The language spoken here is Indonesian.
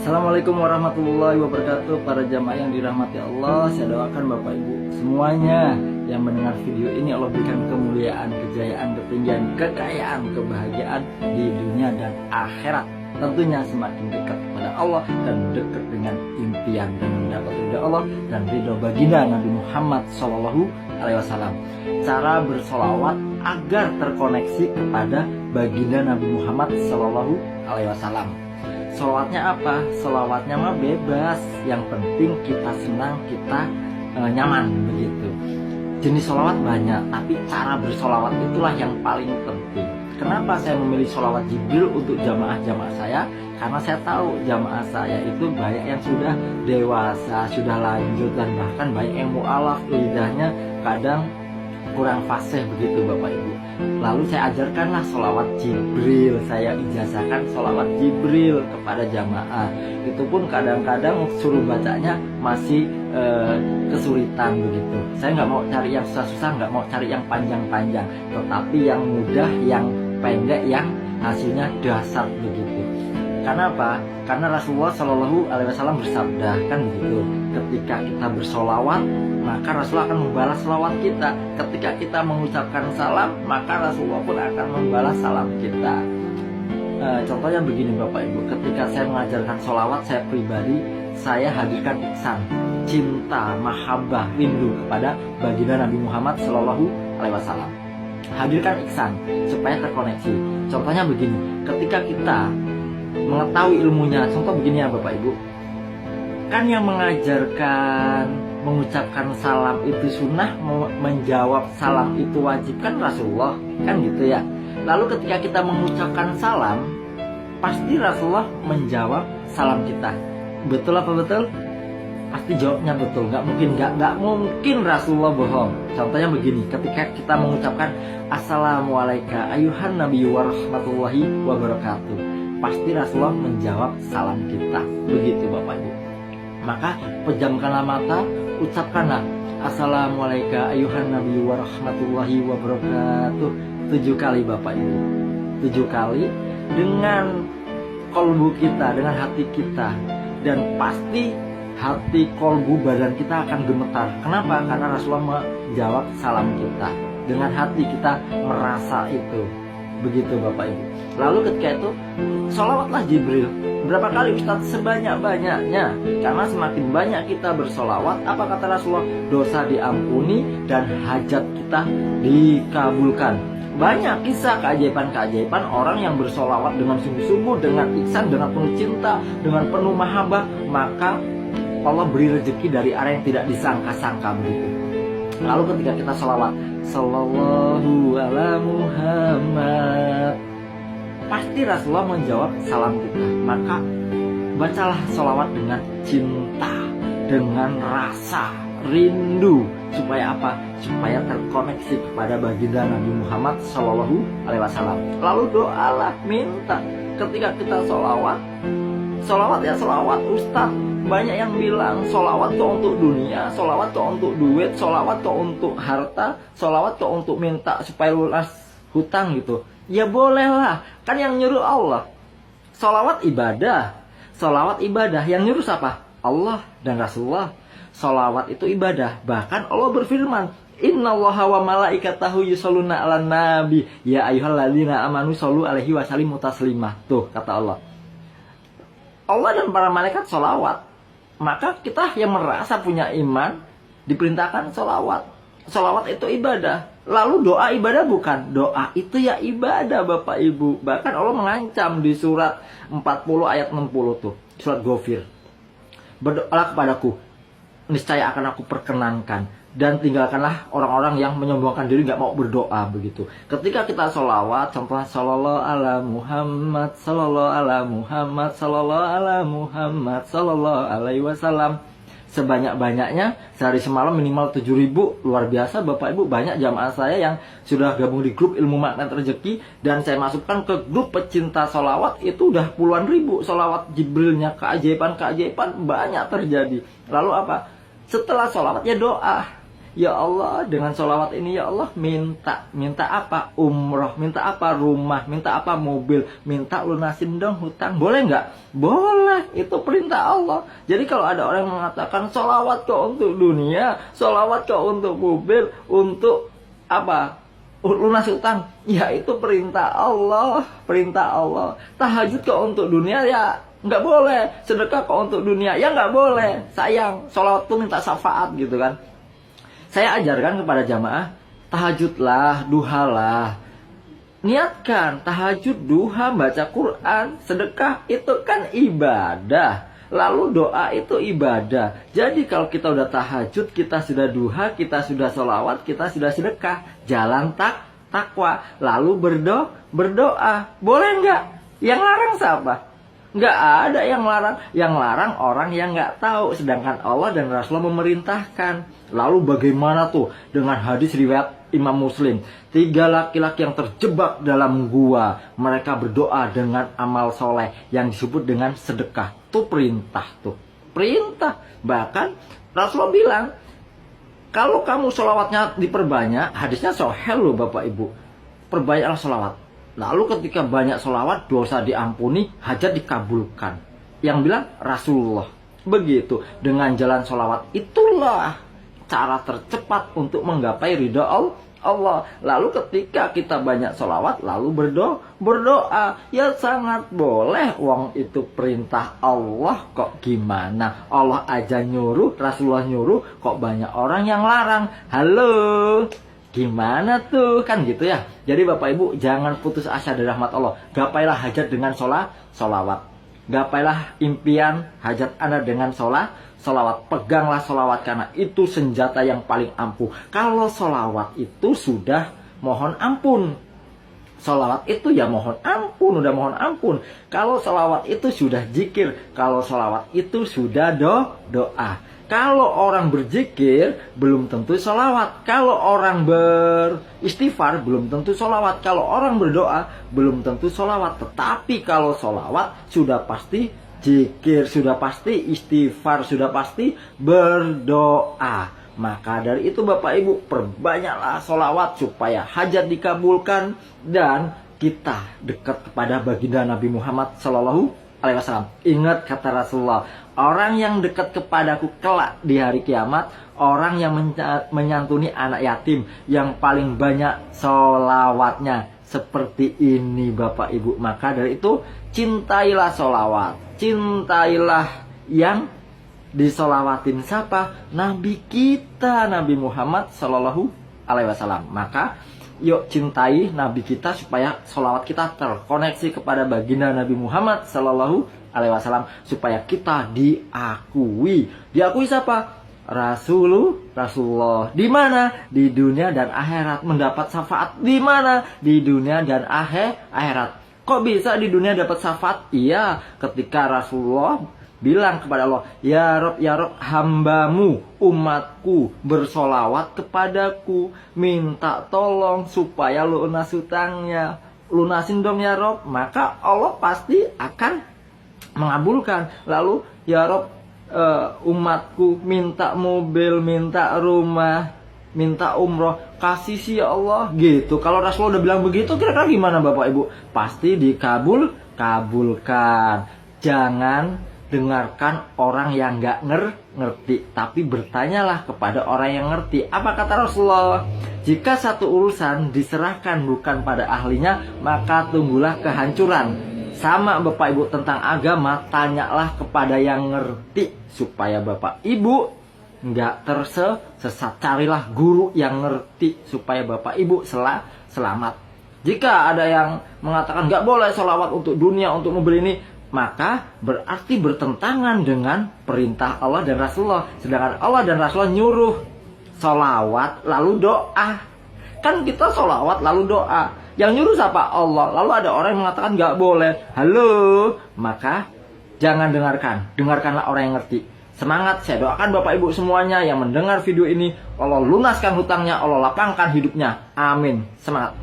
Assalamualaikum warahmatullahi wabarakatuh. Para jamaah yang dirahmati Allah, saya doakan Bapak Ibu semuanya yang mendengar video ini Allah berikan kemuliaan, kejayaan, ketinggian, kekayaan, kebahagiaan di dunia dan akhirat. Tentunya semakin dekat kepada Allah dan dekat dengan impian dan mendapat ridha Allah dan ridha baginda Nabi Muhammad SAW. Cara bersolawat agar terkoneksi kepada baginda Nabi Muhammad SAW. Solawatnya apa? Solawatnya mah bebas. Yang penting kita senang, kita nyaman begitu. Jenis solawat banyak, tapi cara bersolawat itulah yang paling penting. Kenapa saya memilih solawat Jibril untuk jamaah-jamaah saya? Karena saya tahu jamaah saya itu banyak yang sudah dewasa, sudah lanjut, dan bahkan banyak yang mu'alaf, lidahnya kadang kurang fasih begitu Bapak Ibu. Lalu saya ajarkanlah solawat Jibril, saya ijazahkan solawat Jibril kepada jamaah. Itu pun kadang-kadang suruh bacanya masih kesulitan begitu. Saya nggak mau cari yang susah-susah, nggak mau cari yang panjang-panjang, tetapi yang mudah, yang pendek, yang hasilnya dasar begitu. Karena apa? Karena Rasulullah SAW bersabda kan begitu. Ketika kita bersolawat, maka Rasulullah akan membalas salawat kita. Ketika kita mengucapkan salam, maka Rasulullah pun akan membalas salam kita. Contohnya begini Bapak Ibu, ketika saya mengajarkan solawat, saya pribadi, saya hadirkan ihsan, cinta, mahabbah, rindu kepada baginda Nabi Muhammad SAW. Hadirkan ihsan supaya terkoneksi. Contohnya begini, ketika kita mengetahui ilmunya, contoh begini ya Bapak Ibu, kan yang mengajarkan mengucapkan salam itu sunnah, menjawab salam itu wajib kan Rasulullah, kan gitu ya. Lalu ketika kita mengucapkan salam, pasti Rasulullah menjawab salam kita. Betul apa betul? Pasti jawabnya betul, nggak mungkin Rasulullah bohong. Contohnya begini, ketika kita mengucapkan Assalamualaikum ayuhan nabiyyu warahmatullahi wabarakatuh, pasti Rasulullah menjawab salam kita. Begitu Bapak Ibu. Maka pejamkanlah mata, ucapkanlah Assalamualaikum ayuhan nabiyyu warahmatullahi wabarakatuh 7 kali Bapak Ibu. 7 kali dengan kolbu kita, dengan hati kita. Dan pasti hati, kolbu, badan kita akan gemetar. Kenapa? Karena Rasulullah menjawab salam kita. Dengan hati kita merasa itu. Begitu Bapak Ibu. Lalu ketika itu solawatlah Jibril. Berapa kali Ustaz? Sebanyak-banyaknya. Karena semakin banyak kita bersolawat, apa kata Rasulullah? Dosa diampuni dan hajat kita dikabulkan. Banyak kisah keajaiban-keajaiban orang yang bersolawat dengan sungguh-sungguh, dengan ihsan, dengan penuh cinta, dengan penuh mahabbah, maka Allah beri rezeki dari arah yang tidak disangka-sangka begitu. Lalu ketika kita solawat Sallallahu ala Muhammad, pasti Rasulullah menjawab salam kita. Maka bacalah solawat dengan cinta, dengan rasa rindu. Supaya apa? Supaya terkoneksi kepada baginda Nabi Muhammad SAW. Lalu doalah, minta. Ketika kita solawat ya solawat Ustaz. Banyak yang bilang solawat itu untuk dunia, solawat itu untuk duit, solawat itu untuk harta, solawat itu untuk minta supaya lunas hutang gitu. Ya bolehlah, kan yang nyuruh Allah. Solawat ibadah, solawat ibadah. Yang nyuruh siapa? Allah dan Rasulullah. Solawat itu ibadah. Bahkan Allah berfirman, Innallaha wa malaikatahu yusholluna 'alan nabi ya ayyuhalladzina amanu shollu alaihi wa sallimu taslimah. Tuh kata Allah. Allah dan para malaikat solawat. Maka kita yang merasa punya iman diperintahkan solawat. Solawat itu ibadah. Lalu doa ibadah bukan? Doa itu ya ibadah Bapak Ibu. Bahkan Allah mengancam di surat 40 ayat 60 tuh. Surat Ghafir. Berdoalah kepadaku, niscaya akan aku perkenankan. Dan tinggalkanlah orang-orang yang menyombongkan diri, gak mau berdoa begitu. Ketika kita sholawat, contohnya Sallallahu ala Muhammad, Sallallahu ala Muhammad, Sallallahu ala Muhammad, Sallallahu alaihi wasallam, sebanyak-banyaknya, sehari semalam minimal 7.000. Luar biasa Bapak Ibu. Banyak jamaah saya yang sudah gabung di grup Ilmu Magnet Rezeki, dan saya masukkan ke grup pecinta sholawat. Itu udah puluhan ribu sholawat Jibrilnya. Keajaiban-keajaiban banyak terjadi. Lalu apa? Setelah sholawat ya doa. Ya Allah, dengan sholawat ini ya Allah minta apa? Umroh, minta apa? Rumah, minta apa? Mobil, minta lunasin dong hutang. Boleh nggak? Boleh, itu perintah Allah. Jadi kalau ada orang yang mengatakan sholawat kok untuk dunia, sholawat kok untuk mobil, untuk apa? Lunas hutang, ya itu perintah Allah, perintah Allah. Tahajud kok untuk dunia, ya nggak boleh. Sedekah kok untuk dunia, ya nggak boleh. Sayang, sholawat tuh minta syafaat gitu kan. Saya ajarkan kepada jamaah, tahajudlah, duhalah. Niatkan tahajud, duha, baca Quran, sedekah itu kan ibadah. Lalu doa itu ibadah. Jadi kalau kita udah tahajud, kita sudah duha, kita sudah sholawat, kita sudah sedekah, jalan takwa. Lalu berdoa. Boleh nggak? Yang larang siapa? Nggak ada yang larang. Yang larang orang yang nggak tahu. Sedangkan Allah dan Rasulullah memerintahkan. Lalu bagaimana tuh dengan hadis riwayat Imam Muslim? 3 laki-laki yang terjebak dalam gua. Mereka berdoa dengan amal soleh yang disebut dengan sedekah. Itu perintah tuh. Perintah. Bahkan Rasulullah bilang, kalau kamu sholawatnya diperbanyak, hadisnya sahih loh Bapak Ibu. Perbanyaklah sholawat. Lalu ketika banyak sholawat, dosa diampuni, hajat dikabulkan. Yang bilang Rasulullah. Begitu. Dengan jalan sholawat, itulah cara tercepat untuk menggapai ridha Allah. Lalu ketika kita banyak sholawat, lalu berdoa. Ya sangat boleh. Wong itu perintah Allah, kok gimana? Allah aja nyuruh, Rasulullah nyuruh, kok banyak orang yang larang. Halo, gimana tuh? Kan gitu ya. Jadi Bapak Ibu, jangan putus asa dari rahmat Allah. Gapailah hajat dengan sholawat. Gapailah impian hajat Anda dengan sholawat. Peganglah sholawat, karena itu senjata yang paling ampuh. Kalau sholawat itu sudah mohon ampun. Sholawat itu ya mohon ampun, udah mohon ampun. Kalau sholawat itu sudah zikir. Kalau sholawat itu sudah doa. Kalau orang berzikir, belum tentu sholawat. Kalau orang beristighfar, belum tentu sholawat. Kalau orang berdoa, belum tentu sholawat. Tetapi kalau sholawat, sudah pasti zikir, sudah pasti istighfar, sudah pasti berdoa. Maka dari itu Bapak Ibu, perbanyaklah sholawat supaya hajat dikabulkan dan kita dekat kepada baginda Nabi Muhammad SAW. Ingat kata Rasulullah, orang yang dekat kepadaku kelak di hari kiamat, orang yang menyantuni anak yatim, yang paling banyak sholawatnya. Seperti ini Bapak Ibu. Maka dari itu, cintailah sholawat. Cintailah yang disolawatin siapa? Nabi kita, Nabi Muhammad SAW. Maka yuk cintai Nabi kita supaya sholawat kita terkoneksi kepada baginda Nabi Muhammad SAW, supaya kita diakui. Diakui siapa? Rasulullah. Di mana? Di dunia dan akhirat. Mendapat syafaat di mana? Di dunia dan akhirat. Kok bisa di dunia dapat syafaat? Iya, ketika Rasulullah bilang kepada Allah, ya Rob, hambamu, umatku bersolawat kepadaku, minta tolong supaya lunas hutangnya, lunasin dong ya Rob. Maka Allah pasti akan mengabulkan. Lalu ya Rob, umatku minta mobil, minta rumah, minta umroh, kasih sih ya Allah, gitu. Kalau Rasulullah udah bilang begitu, kira-kira gimana Bapak Ibu? Pasti dikabulkan. Jangan dengarkan orang yang nggak ngerti, tapi bertanyalah kepada orang yang ngerti. Apa kata Rasulullah? Jika satu urusan diserahkan bukan pada ahlinya, maka tunggulah kehancuran. Sama Bapak Ibu tentang agama, tanyalah kepada yang ngerti supaya Bapak Ibu nggak tersesat. Carilah guru yang ngerti supaya Bapak Ibu selamat. Jika ada yang mengatakan nggak boleh sholawat untuk dunia, untuk mobil ini, maka berarti bertentangan dengan perintah Allah dan Rasulullah. Sedangkan Allah dan Rasulullah nyuruh sholawat lalu doa. Kan kita sholawat lalu doa. Yang nyuruh siapa? Allah. Lalu ada orang yang mengatakan nggak boleh. Halo, maka jangan dengarkan. Dengarkanlah orang yang ngerti. Semangat, saya doakan Bapak Ibu semuanya yang mendengar video ini, Allah lunaskan hutangnya, Allah lapangkan hidupnya. Amin. Semangat.